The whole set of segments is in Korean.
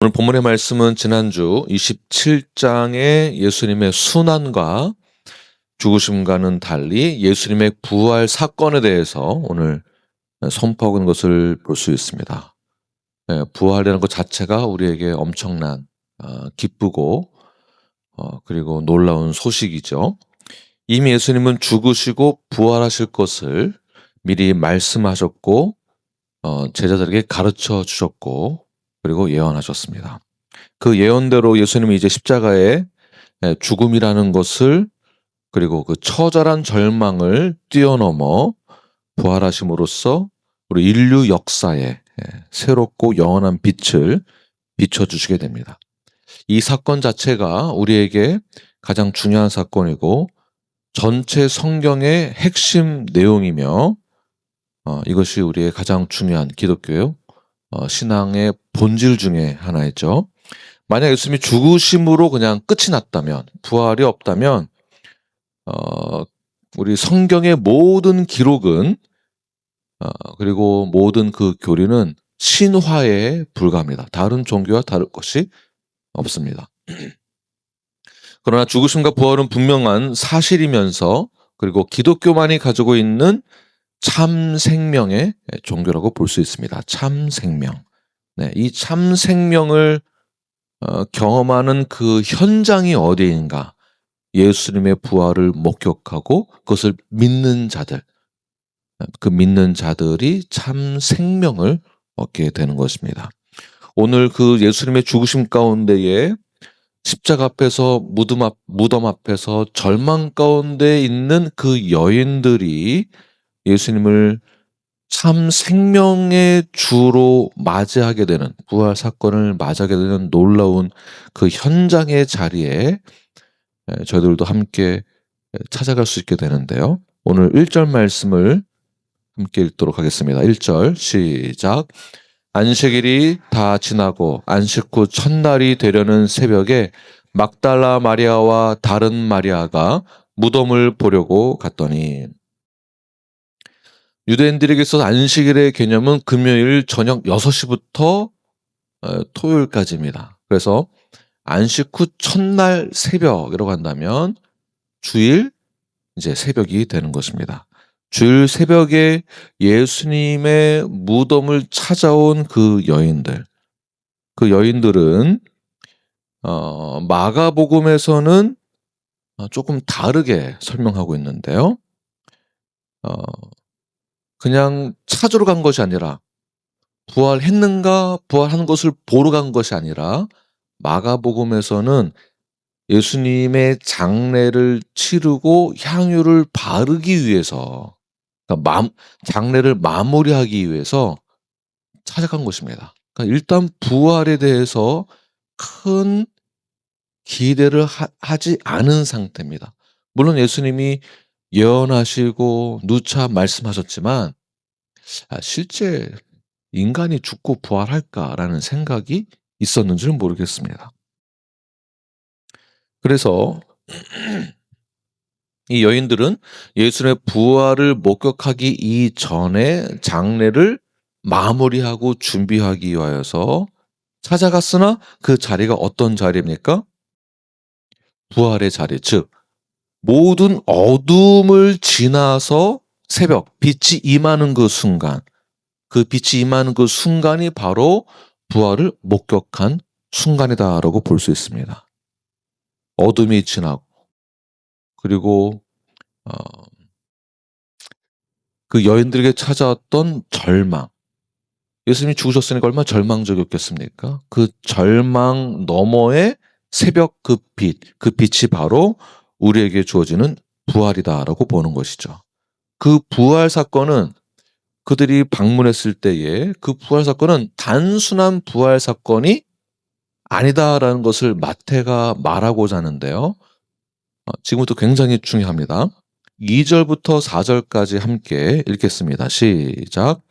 오늘 본문의 말씀은 지난주 27장의 예수님의 순환과 죽으심과는 달리 예수님의 부활 사건에 대해서 오늘 선포하고 있는 것을 볼 수 있습니다. 부활이라는 것 자체가 우리에게 엄청난 기쁘고 그리고 놀라운 소식이죠. 이미 예수님은 죽으시고 부활하실 것을 미리 말씀하셨고 제자들에게 가르쳐 주셨고 그리고 예언하셨습니다. 그 예언대로 예수님이 이제 십자가의 죽음이라는 것을 그리고 그 처절한 절망을 뛰어넘어 부활하심으로써 우리 인류 역사에 새롭고 영원한 빛을 비춰주시게 됩니다. 이 사건 자체가 우리에게 가장 중요한 사건이고 전체 성경의 핵심 내용이며 이것이 우리의 가장 중요한 기독교의 신앙의 본질 중에 하나였죠. 만약 예수님이 죽으심으로 그냥 끝이 났다면, 부활이 없다면 우리 성경의 모든 기록은 그리고 모든 그 교리는 신화에 불과합니다. 다른 종교와 다를 것이 없습니다. 그러나 죽으심과 부활은 분명한 사실이면서 그리고 기독교만이 가지고 있는 참 생명의 종교라고 볼 수 있습니다. 참 생명. 이 참 생명을 경험하는 그 현장이 어디인가? 예수님의 부활을 목격하고 그것을 믿는 자들, 그 믿는 자들이 참 생명을 얻게 되는 것입니다. 오늘 그 예수님의 죽으심 가운데에 십자가 앞에서 무덤 앞에서 절망 가운데 있는 그 여인들이 예수님을 참 생명의 주로 맞이하게 되는, 부활 사건을 맞이하게 되는 놀라운 그 현장의 자리에 저희들도 함께 찾아갈 수 있게 되는데요. 오늘 1절 말씀을 함께 읽도록 하겠습니다. 1절 시작. 안식일이 다 지나고 안식 후 첫날이 되려는 새벽에 막달라 마리아와 다른 마리아가 무덤을 보려고 갔더니, 유대인들에게 있어서 안식일의 개념은 금요일 저녁 6시부터 토요일까지입니다. 그래서 안식 후 첫날 새벽이라고 한다면 주일 이제 새벽이 되는 것입니다. 주일 새벽에 예수님의 무덤을 찾아온 그 여인들은 마가복음에서는 조금 다르게 설명하고 있는데요. 그냥 찾으러 간 것이 아니라 부활했는가 부활한 것을 보러 간 것이 아니라 마가복음에서는 예수님의 장례를 치르고 향유를 바르기 위해서, 그러니까 장례를 마무리하기 위해서 찾아간 것입니다. 그러니까 일단 부활에 대해서 큰 기대를 하지 않은 상태입니다. 물론 예수님이 예언하시고 누차 말씀하셨지만 실제 인간이 죽고 부활할까라는 생각이 있었는지는 모르겠습니다. 그래서 이 여인들은 예수님의 부활을 목격하기 이전에 장례를 마무리하고 준비하기 위하여서 찾아갔으나 그 자리가 어떤 자리입니까? 부활의 자리, 즉 모든 어둠을 지나서 새벽, 빛이 임하는 그 순간, 그 빛이 임하는 그 순간이 바로 부활을 목격한 순간이다라고 볼 수 있습니다. 어둠이 지나고 그리고 그 여인들에게 찾아왔던 절망, 예수님이 죽으셨으니까 얼마나 절망적이었겠습니까? 그 절망 너머의 새벽 그 빛이 바로 우리에게 주어지는 부활이다라고 보는 것이죠. 그 부활 사건은 그들이 방문했을 때에 그 부활 사건은 단순한 부활 사건이 아니다라는 것을 마태가 말하고자 하는데요. 지금부터 굉장히 중요합니다. 2절부터 4절까지 함께 읽겠습니다. 시작.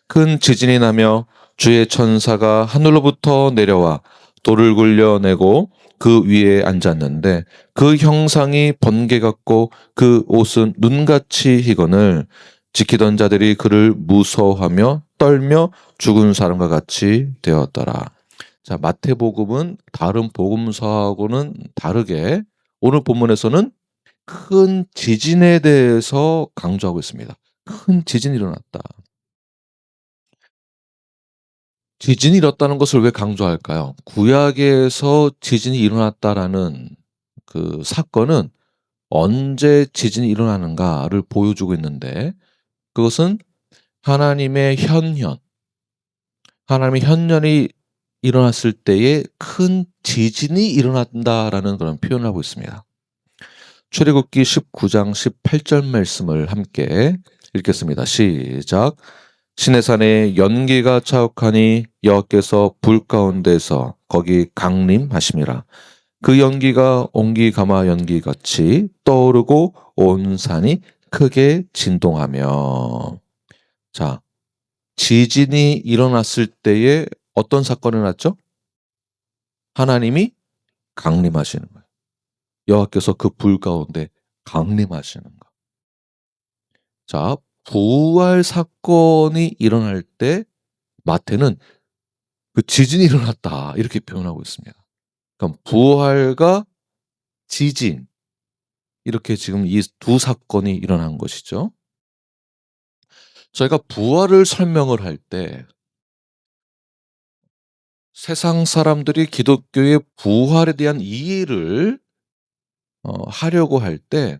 큰 지진이 나며 주의 천사가 하늘로부터 내려와 돌을 굴려내고 그 위에 앉았는데 그 형상이 번개 같고 그 옷은 눈같이 희거늘 지키던 자들이 그를 무서워하며 떨며 죽은 사람과 같이 되었더라. 자, 마태복음은 다른 복음서하고는 다르게 오늘 본문에서는 큰 지진에 대해서 강조하고 있습니다. 큰 지진이 일어났다. 지진이 일어났다는 것을 왜 강조할까요? 구약에서 지진이 일어났다라는 그 사건은 언제 지진이 일어나는가를 보여주고 있는데, 그것은 하나님의 하나님의 현년이 일어났을 때에 큰 지진이 일어난다라는 그런 표현을 하고 있습니다. 출애굽기 19장 18절 말씀을 함께 읽겠습니다. 시작. 시내산에 연기가 차옥하니 여호와께서 불 가운데서 거기 강림하심이라. 그 연기가 옹기가마 연기같이 떠오르고 온 산이 크게 진동하며. 자, 지진이 일어났을 때에 어떤 사건이 났죠? 하나님이 강림하시는 거예요. 여호와께서 그 불 가운데 강림하시는 거. 자, 부활 사건이 일어날 때 마태는 그 지진이 일어났다 이렇게 표현하고 있습니다. 그럼 부활과 지진, 이렇게 지금 이 두 사건이 일어난 것이죠. 저희가 부활을 설명을 할 때 세상 사람들이 기독교의 부활에 대한 이해를 하려고 할 때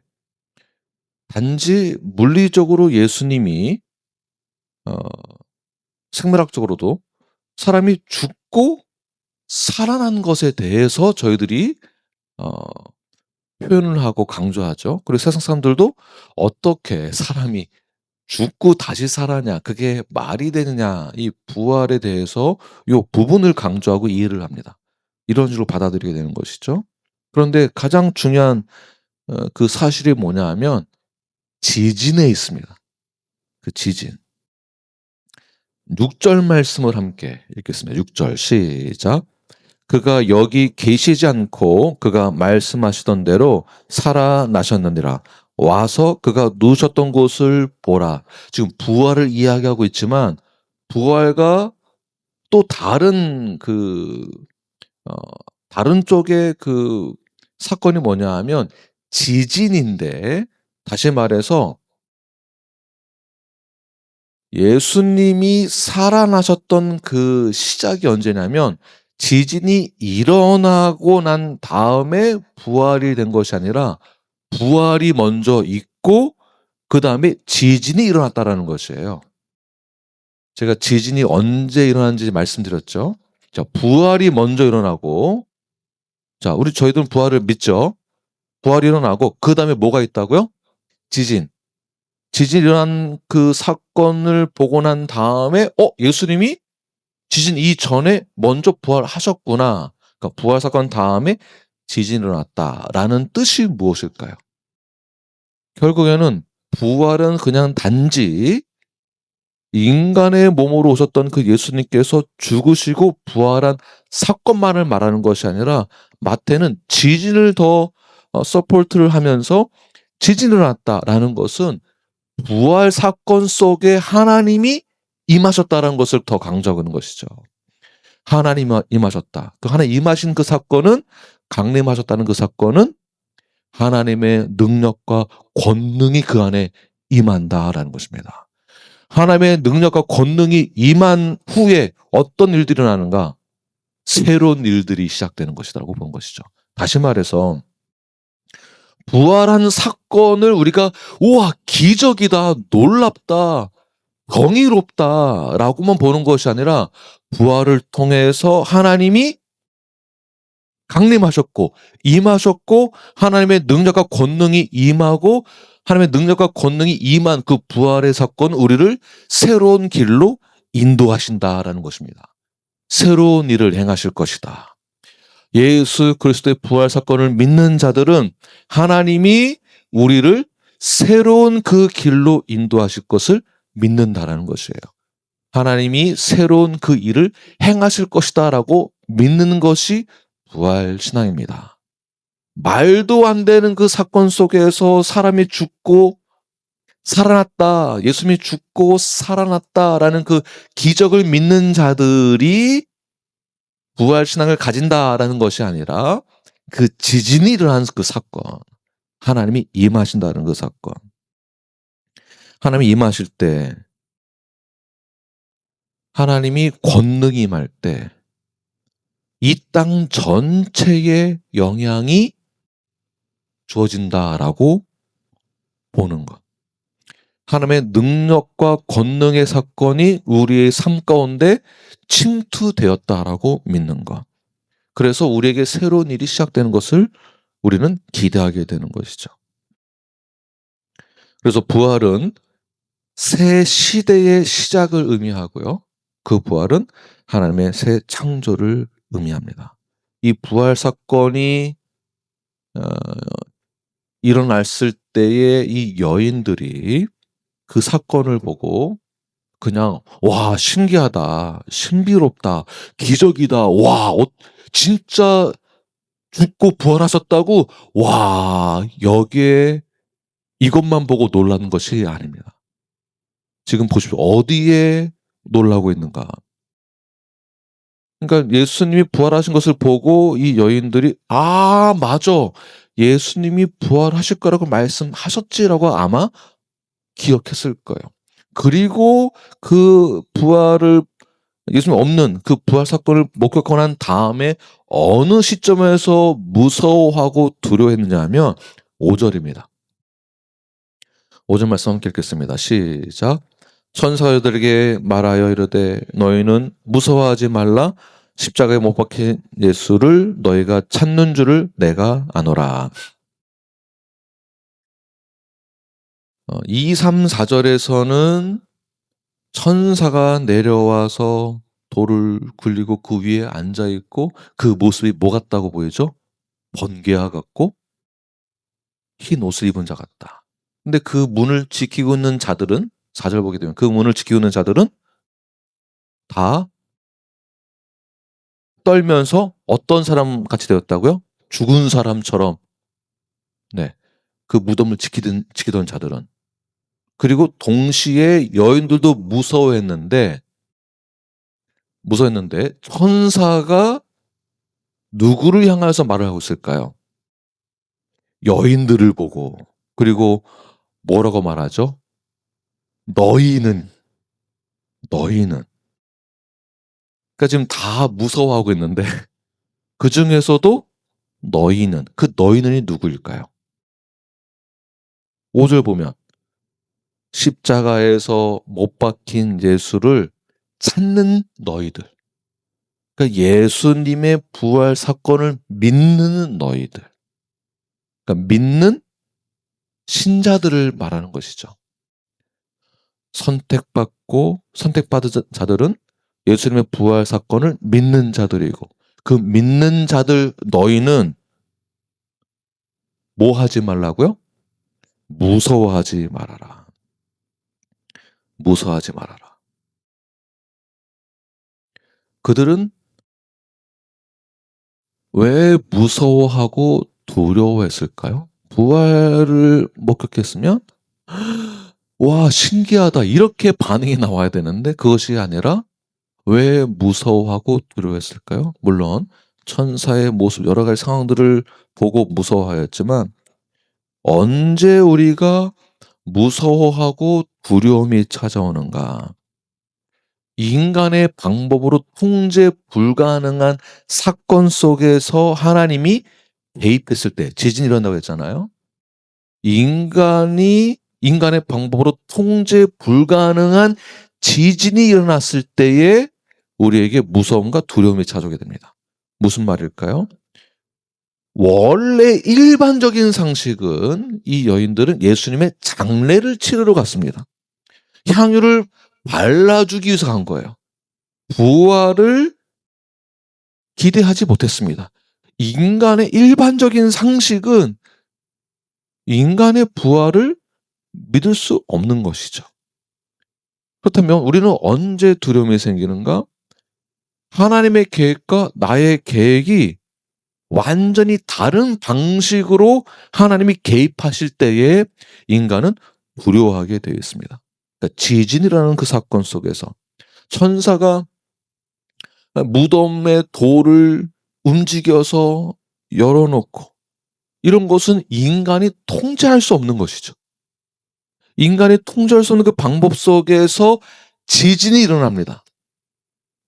단지 물리적으로 예수님이 어 생물학적으로도 사람이 죽고 살아난 것에 대해서 저희들이 어 표현을 하고 강조하죠. 그리고 세상 사람들도 어떻게 사람이 죽고 다시 살아냐, 그게 말이 되느냐, 이 부활에 대해서 요 부분을 강조하고 이해를 합니다. 이런 식으로 받아들이게 되는 것이죠. 그런데 가장 중요한 그 사실이 뭐냐 하면 지진에 있습니다. 그 지진. 6절 말씀을 함께 읽겠습니다. 6절 시작. 그가 여기 계시지 않고 그가 말씀하시던 대로 살아나셨느니라. 와서 그가 누우셨던 곳을 보라. 지금 부활을 이야기하고 있지만 부활과 또 다른 어, 다른 쪽의 그 사건이 뭐냐 하면 지진인데, 다시 말해서 예수님이 살아나셨던 그 시작이 언제냐면 지진이 일어나고 난 다음에 부활이 된 것이 아니라 부활이 먼저 있고 그 다음에 지진이 일어났다라는 것이에요. 제가 지진이 언제 일어났는지 말씀드렸죠. 자, 부활이 먼저 일어나고, 자, 저희들은 부활을 믿죠. 부활이 일어나고 그 다음에 뭐가 있다고요? 지진. 지진이 일어난 그 사건을 보고 난 다음에 예수님이 지진 이전에 먼저 부활하셨구나. 그러니까 부활 사건 다음에 지진이 일어났다라는 뜻이 무엇일까요? 결국에는 부활은 그냥 단지 인간의 몸으로 오셨던 그 예수님께서 죽으시고 부활한 사건만을 말하는 것이 아니라 마태는 지진을 더 서포트를 하면서 지진이 일어났다라는 것은 부활 사건 속에 하나님이 임하셨다는 것을 더 강조하는 것이죠. 하나님이 임하셨다. 그 하나님 임하신 그 사건은, 강림하셨다는 그 사건은 하나님의 능력과 권능이 그 안에 임한다라는 것입니다. 하나님의 능력과 권능이 임한 후에 어떤 일들이 일어나는가? 새로운 일들이 시작되는 것이라고 본 것이죠. 다시 말해서 부활한 사건을 우리가 우와 기적이다, 놀랍다, 경이롭다라고만 보는 것이 아니라 부활을 통해서 하나님이 강림하셨고 임하셨고 하나님의 능력과 권능이 임하고 하나님의 능력과 권능이 임한 그 부활의 사건, 우리를 새로운 길로 인도하신다라는 것입니다. 새로운 일을 행하실 것이다. 예수 그리스도의 부활 사건을 믿는 자들은 하나님이 우리를 새로운 그 길로 인도하실 것을 믿는다라는 것이에요. 하나님이 새로운 그 일을 행하실 것이다라고 믿는 것이 부활 신앙입니다. 말도 안 되는 그 사건 속에서 사람이 죽고 살아났다, 예수님이 죽고 살아났다라는 그 기적을 믿는 자들이 부활 신앙을 가진다라는 것이 아니라 그 지진이 일어난 그 사건, 하나님이 임하신다는 그 사건. 하나님이 임하실 때, 하나님이 권능이 임할 때, 이 땅 전체에 영향이 주어진다라고 보는 것. 하나님의 능력과 권능의 사건이 우리의 삶 가운데 침투되었다라고 믿는 것. 그래서 우리에게 새로운 일이 시작되는 것을 우리는 기대하게 되는 것이죠. 그래서 부활은 새 시대의 시작을 의미하고요. 그 부활은 하나님의 새 창조를 의미합니다. 이 부활 사건이 어, 일어났을 때에 이 여인들이 그 사건을 보고 그냥 와 신기하다, 신비롭다, 기적이다, 와 진짜 죽고 부활하셨다고 와 여기에 이것만 보고 놀라는 것이 아닙니다. 지금 보십시오. 어디에 놀라고 있는가? 그러니까 예수님이 부활하신 것을 보고 이 여인들이 아 맞아 예수님이 부활하실 거라고 말씀하셨지라고 아마 기억했을 거예요. 그리고 그 부활을 예수님 없는 그 부활 사건을 목격하고 난 다음에 어느 시점에서 무서워하고 두려워했느냐 하면 5절입니다. 5절 말씀 함께 읽겠습니다. 시작. 천사들에게 말하여 이르되 너희는 무서워하지 말라. 십자가에 못 박힌 예수를 너희가 찾는 줄을 내가 아노라. 2, 3, 4절에서는 천사가 내려와서 돌을 굴리고 그 위에 앉아있고 그 모습이 뭐 같다고 보이죠? 번개와 같고 흰 옷을 입은 자 같다. 근데 그 문을 지키고 있는 자들은 4절 보게 되면 그 문을 지키고 있는 자들은 다 떨면서 어떤 사람 같이 되었다고요? 죽은 사람처럼 네, 그 무덤을 지키던 자들은 그리고 동시에 여인들도 무서워했는데 천사가 누구를 향해서 말을 하고 있을까요? 여인들을 보고 그리고 뭐라고 말하죠? 너희는 그러니까 지금 다 무서워하고 있는데 그 중에서도 그 너희는이 누구일까요? 5절 보면 십자가에서 못 박힌 예수를 찾는 너희들. 그러니까 예수님의 부활 사건을 믿는 너희들. 그러니까 믿는 신자들을 말하는 것이죠. 선택받은 자들은 예수님의 부활 사건을 믿는 자들이고 그 믿는 자들 너희는 뭐 하지 말라고요? 무서워하지 말아라. 무서워하지 말아라. 그들은 왜 무서워하고 두려워했을까요? 부활을 목격했으면 와 신기하다 이렇게 반응이 나와야 되는데 그것이 아니라 왜 무서워하고 두려워했을까요? 물론 천사의 모습 여러 가지 상황들을 보고 무서워하였지만 언제 우리가 무서워하고 두려움이 찾아오는가? 인간의 방법으로 통제 불가능한 사건 속에서 하나님이 개입했을 때 지진이 일어난다고 했잖아요. 인간의 방법으로 통제 불가능한 지진이 일어났을 때에 우리에게 무서움과 두려움이 찾아오게 됩니다. 무슨 말일까요? 원래 일반적인 상식은 이 여인들은 예수님의 장례를 치르러 갔습니다. 향유를 발라주기 위해서 간 거예요. 부활을 기대하지 못했습니다. 인간의 일반적인 상식은 인간의 부활을 믿을 수 없는 것이죠. 그렇다면 우리는 언제 두려움이 생기는가? 하나님의 계획과 나의 계획이 완전히 다른 방식으로 하나님이 개입하실 때에 인간은 두려워하게 되어 있습니다. 그러니까 지진이라는 그 사건 속에서 천사가 무덤의 돌을 움직여서 열어놓고, 이런 것은 인간이 통제할 수 없는 것이죠. 인간이 통제할 수 없는 그 방법 속에서 지진이 일어납니다.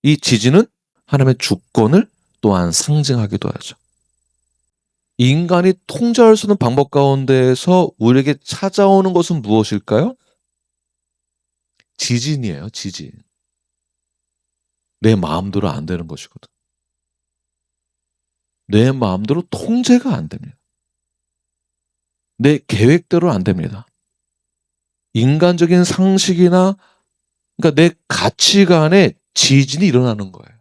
이 지진은 하나님의 주권을 또한 상징하기도 하죠. 인간이 통제할 수 있는 방법 가운데에서 우리에게 찾아오는 것은 무엇일까요? 지진이에요, 지진. 내 마음대로 안 되는 것이거든. 내 마음대로 통제가 안 됩니다. 내 계획대로 안 됩니다. 인간적인 상식이나, 그러니까 내 가치관에 지진이 일어나는 거예요.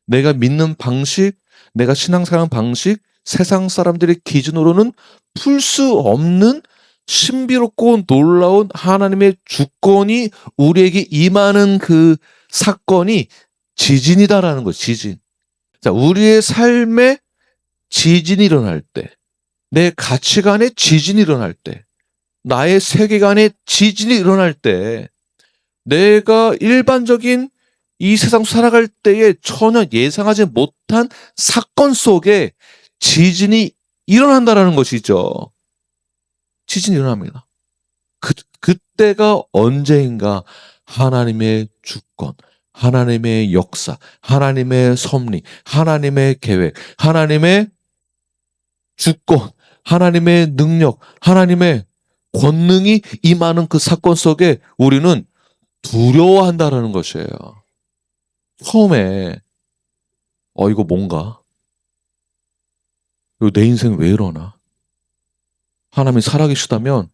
내가 믿는 방식, 내가 신앙생활 방식, 세상 사람들의 기준으로는 풀 수 없는 신비롭고 놀라운 하나님의 주권이 우리에게 임하는 그 사건이 지진이다라는 거예요. 지진. 자, 우리의 삶에 지진이 일어날 때, 내 가치관에 지진이 일어날 때, 나의 세계관에 지진이 일어날 때, 내가 일반적인 이 세상 살아갈 때에 전혀 예상하지 못한 사건 속에 지진이 일어난다라는 것이죠. 지진이 일어납니다. 그때가 언제인가 하나님의 주권, 하나님의 역사, 하나님의 섭리, 하나님의 계획, 하나님의 주권, 하나님의 능력, 하나님의 권능이 임하는 그 사건 속에 우리는 두려워한다라는 것이에요. 처음에 이거 뭔가? 이거 내 인생 왜 이러나? 하나님이 살아계시다면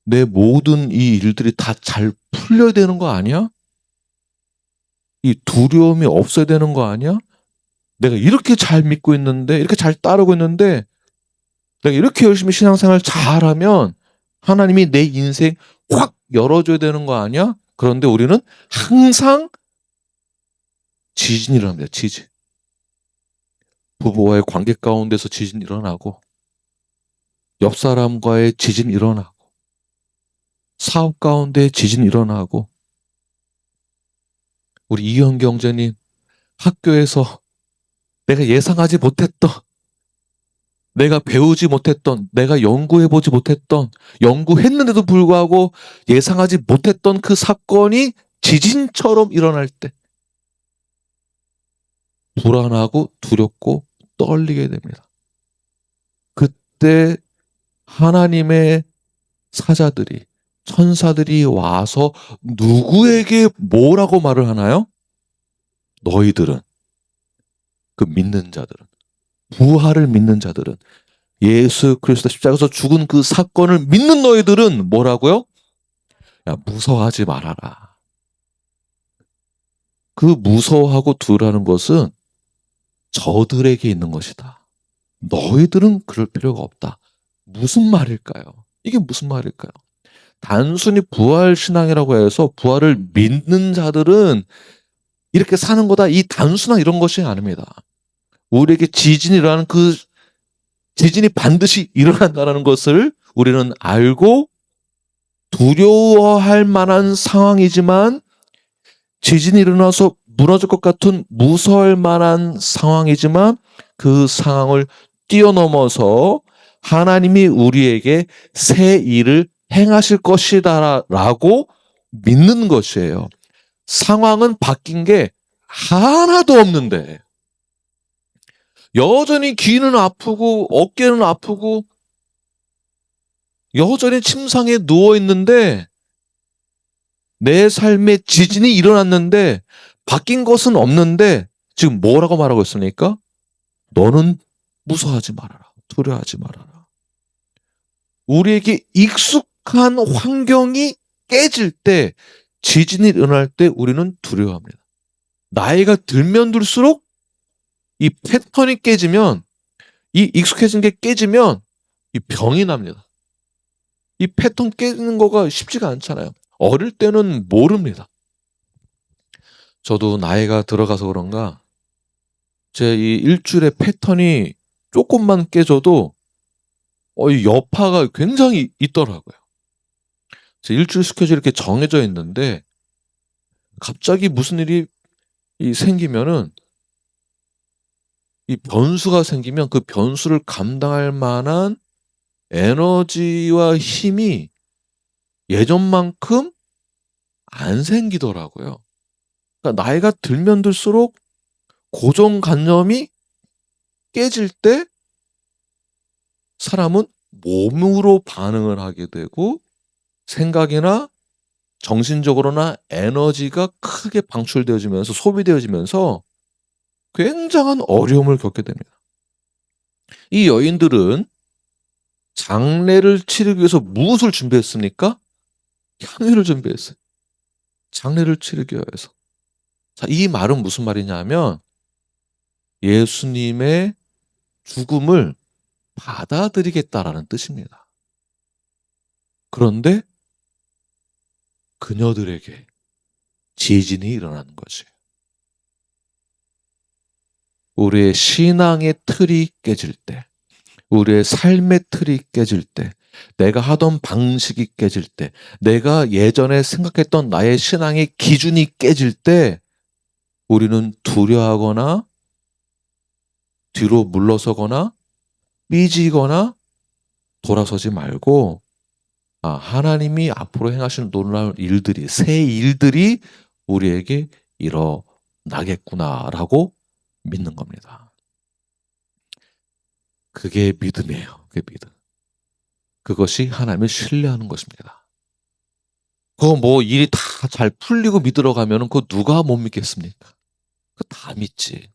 내 모든 이 일들이 다 잘 풀려야 되는 거 아니야? 이 두려움이 없어야 되는 거 아니야? 내가 이렇게 잘 믿고 있는데, 이렇게 잘 따르고 있는데, 내가 이렇게 열심히 신앙생활 잘하면 하나님이 내 인생 확 열어줘야 되는 거 아니야? 그런데 우리는 항상 지진이 일어납니다. 지진. 부부와의 관계 가운데서 지진이 일어나고, 옆 사람과의 지진이 일어나고, 사업 가운데 지진이 일어나고, 우리 이현 경제님 학교에서 내가 예상하지 못했던, 내가 배우지 못했던, 내가 연구해보지 못했던, 연구했는데도 불구하고 예상하지 못했던 그 사건이 지진처럼 일어날 때 불안하고 두렵고 떨리게 됩니다. 그때 하나님의 사자들이, 천사들이 와서 누구에게 뭐라고 말을 하나요? 너희들은, 그 믿는 자들은, 부활을 믿는 자들은, 예수 그리스도 십자가에서 죽은 그 사건을 믿는 너희들은 뭐라고요? 야, 무서워하지 말아라. 그 무서워하고 두라는 것은 저들에게 있는 것이다. 너희들은 그럴 필요가 없다. 무슨 말일까요? 이게 무슨 말일까요? 단순히 부활신앙이라고 해서 부활을 믿는 자들은 이렇게 사는 거다, 이 단순한 이런 것이 아닙니다. 우리에게 지진이 일어나는 그 지진이 반드시 일어난다는 것을 우리는 알고 두려워할 만한 상황이지만, 지진이 일어나서 무너질 것 같은 무서울 만한 상황이지만 그 상황을 뛰어넘어서 하나님이 우리에게 새 일을 행하실 것이다 라고 믿는 것이에요. 상황은 바뀐 게 하나도 없는데, 여전히 귀는 아프고 어깨는 아프고 여전히 침상에 누워있는데, 내 삶에 지진이 일어났는데 바뀐 것은 없는데 지금 뭐라고 말하고 있습니까? 너는 무서워하지 말아라. 두려워하지 말아라. 우리에게 익숙한 환경이 깨질 때, 지진이 일어날 때 우리는 두려워합니다. 나이가 들면 들수록 이 패턴이 깨지면, 이 익숙해진 게 깨지면 이 병이 납니다. 이 패턴 깨지는 거가 쉽지가 않잖아요. 어릴 때는 모릅니다. 저도 나이가 들어가서 그런가 제 이 일주일의 패턴이 조금만 깨져도 이 여파가 굉장히 있더라고요. 제 일주일 스케줄이 이렇게 정해져 있는데 갑자기 무슨 일이 이 생기면은 이 변수가 생기면 그 변수를 감당할 만한 에너지와 힘이 예전만큼 안 생기더라고요. 그러니까 나이가 들면 들수록 고정관념이 깨질 때 사람은 몸으로 반응을 하게 되고 생각이나 정신적으로나 에너지가 크게 방출되어지면서 소비되어지면서 굉장한 어려움을 겪게 됩니다. 이 여인들은 장례를 치르기 위해서 무엇을 준비했습니까? 향유를 준비했어요. 장례를 치르기 위해서. 자, 이 말은 무슨 말이냐면 예수님의 죽음을 받아들이겠다라는 뜻입니다. 그런데 그녀들에게 지진이 일어나는 거지. 우리의 신앙의 틀이 깨질 때, 우리의 삶의 틀이 깨질 때, 내가 하던 방식이 깨질 때, 내가 예전에 생각했던 나의 신앙의 기준이 깨질 때, 우리는 두려워하거나 뒤로 물러서거나 삐지거나 돌아서지 말고, 하나님이 앞으로 행하시는 놀라운 일들이, 새 일들이 우리에게 일어나겠구나라고 믿는 겁니다. 그게 믿음이에요. 그게 믿음. 그것이 하나님을 신뢰하는 것입니다. 그거 뭐 일이 다 잘 풀리고 믿으러 가면은 그거 누가 못 믿겠습니까? 그거 다 믿지.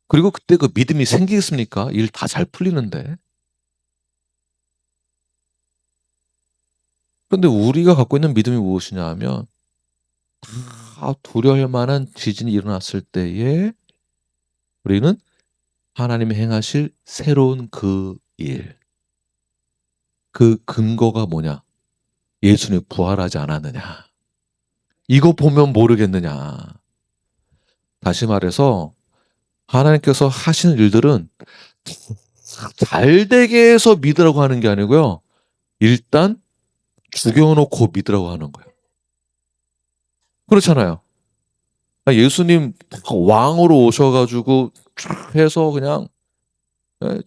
그리고 그때 그 믿음이 생기겠습니까? 일 다 잘 풀리는데. 그런데 우리가 갖고 있는 믿음이 무엇이냐 하면 다 두려워할 만한 지진이 일어났을 때에 우리는 하나님이 행하실 새로운 그 일, 그 근거가 뭐냐? 예수님이 부활하지 않았느냐? 이거 보면 모르겠느냐? 다시 말해서 하나님께서 하시는 일들은 잘 되게 해서 믿으라고 하는 게 아니고요. 일단 죽여놓고 믿으라고 하는 거예요. 그렇잖아요. 예수님 왕으로 오셔가지고 쫙 해서 그냥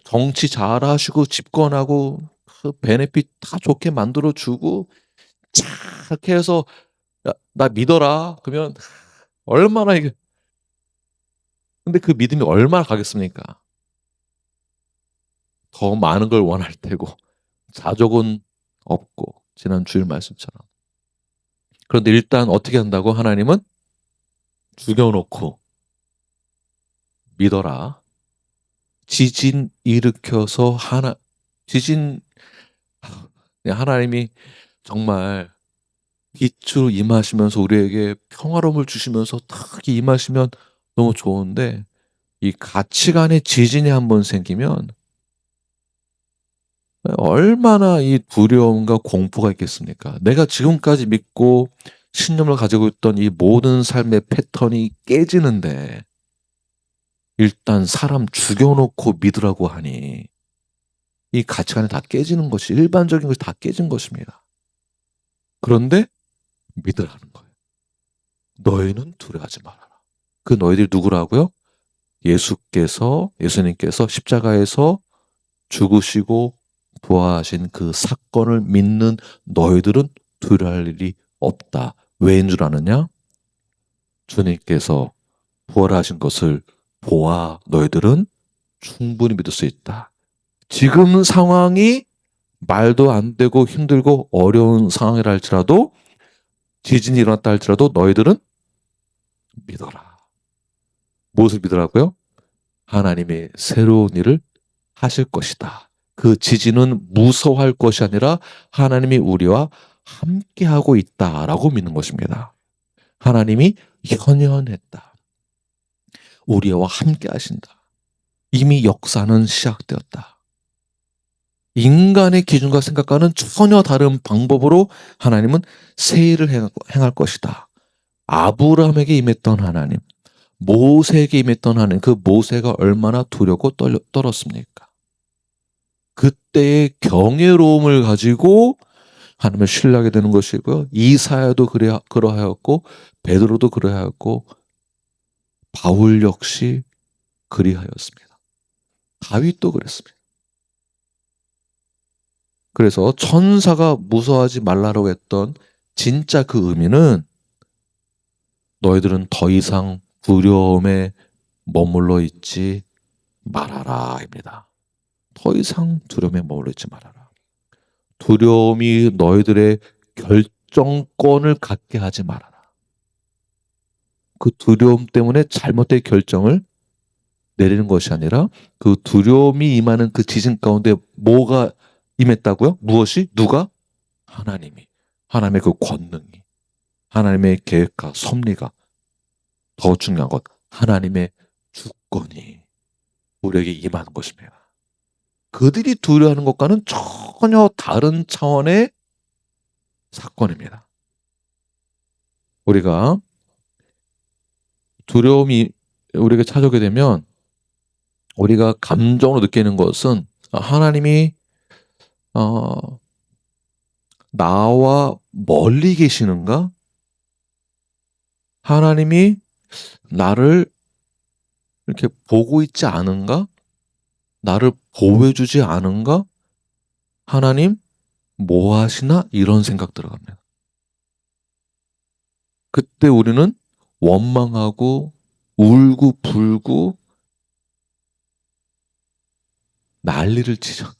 정치 잘하시고 집권하고 그 베네핏 다 좋게 만들어주고 쫙 이렇게 해서 야, 나 믿어라. 그러면 얼마나 이게 근데 그 믿음이 얼마나 가겠습니까? 더 많은 걸 원할 테고 자족은 없고 지난 주일 말씀처럼. 그런데 일단 어떻게 한다고 하나님은 죽여놓고 믿어라. 지진 일으켜서 지진 하나님이 정말 빛으로 임하시면서 우리에게 평화로움을 주시면서 딱 임하시면 너무 좋은데 이 가치관의 지진이 한번 생기면 얼마나 이 두려움과 공포가 있겠습니까? 내가 지금까지 믿고 신념을 가지고 있던 이 모든 삶의 패턴이 깨지는데 일단 사람 죽여놓고 믿으라고 하니 이 가치관이 다 깨지는 것이 일반적인 것이 다 깨진 것입니다. 그런데 믿으라는 거예요. 너희는 두려워하지 말아라. 그 너희들이 누구라고요? 예수님께서 십자가에서 죽으시고 부활하신 그 사건을 믿는 너희들은 두려워할 일이 없다. 왜인 줄 아느냐? 주님께서 부활하신 것을 보아 너희들은 충분히 믿을 수 있다. 지금 상황이 말도 안 되고 힘들고 어려운 상황이라 할지라도 지진이 일어났다 할지라도 너희들은 믿어라. 무엇을 믿으라고요? 하나님의 새로운 일을 하실 것이다. 그 지진은 무서워할 것이 아니라 하나님이 우리와 함께하고 있다라고 믿는 것입니다. 하나님이 현현했다. 우리와 함께 하신다. 이미 역사는 시작되었다. 인간의 기준과 생각과는 전혀 다른 방법으로 하나님은 새 일을 행할 것이다. 아브라함에게 임했던 하나님, 모세에게 임했던 하나님, 그 모세가 얼마나 두렵고 떨었습니까? 그때의 경외로움을 가지고 하나님을 신뢰하게 되는 것이고요. 이사야도 그러하였고 베드로도 그러하였고 바울 역시 그리하였습니다. 다윗도 그랬습니다. 그래서 천사가 무서워하지 말라고 했던 진짜 그 의미는 너희들은 더 이상 두려움에 머물러 있지 말아라 입니다. 더 이상 두려움에 머물러 있지 말아라. 두려움이 너희들의 결정권을 갖게 하지 말아라. 그 두려움 때문에 잘못된 결정을 내리는 것이 아니라 그 두려움이 임하는 그 지진 가운데 뭐가 임했다고요? 무엇이? 누가? 하나님이. 하나님의 그 권능이. 하나님의 계획과 섭리가. 더 중요한 것. 하나님의 주권이 우리에게 임하는 것입니다. 그들이 두려워하는 것과는 전혀 다른 차원의 사건입니다. 우리가 두려움이 우리에게 찾아오게 되면 우리가 감정으로 느끼는 것은 하나님이 나와 멀리 계시는가? 하나님이 나를 이렇게 보고 있지 않은가? 나를 보호해주지 않은가? 하나님 뭐 하시나? 이런 생각 들어갑니다. 그때 우리는 원망하고 울고 불고 난리를 치죠.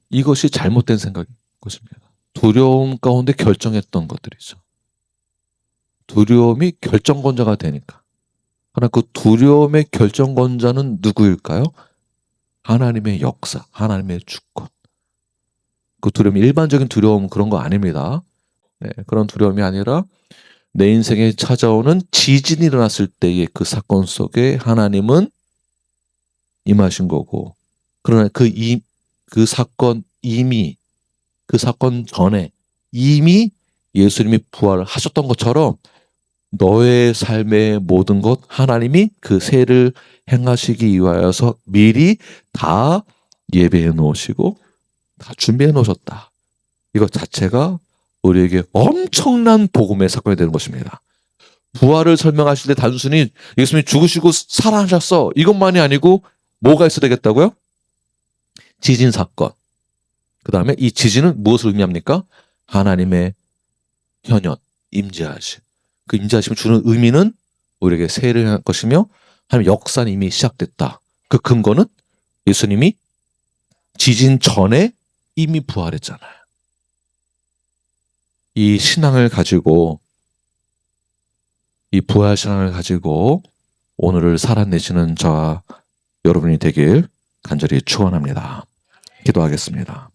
이것이 잘못된 생각인 것입니다. 두려움 가운데 결정했던 것들이죠. 두려움이 결정권자가 되니까. 그러나 그 두려움의 결정권자는 누구일까요? 하나님의 역사, 하나님의 주권. 그 두려움이 일반적인 두려움 그런 거 아닙니다. 네, 그런 두려움이 아니라 내 인생에 찾아오는 지진이 일어났을 때의 그 사건 속에 하나님은 임하신 거고, 그러나 그 사건 이미, 그 사건 전에 이미 예수님이 부활하셨던 것처럼 너의 삶의 모든 것 하나님이 그 세를 행하시기 위하여서 미리 다 예배해 놓으시고 다 준비해 놓으셨다. 이것 자체가 우리에게 엄청난 복음의 사건이 되는 것입니다. 부활을 설명하실 때 단순히 예수님이 죽으시고 살아나셨어 이것만이 아니고 뭐가 있어야 되겠다고요? 지진 사건. 그 다음에 이 지진은 무엇을 의미합니까? 하나님의 현현, 임재하심. 그 임재하심을 주는 의미는 우리에게 세를 할 것이며 하나님의 역사는 이미 시작됐다. 그 근거는 예수님이 지진 전에 이미 부활했잖아요. 이 신앙을 가지고, 이 부활 신앙을 가지고 오늘을 살아내시는 저와 여러분이 되길 간절히 축원합니다. 기도하겠습니다.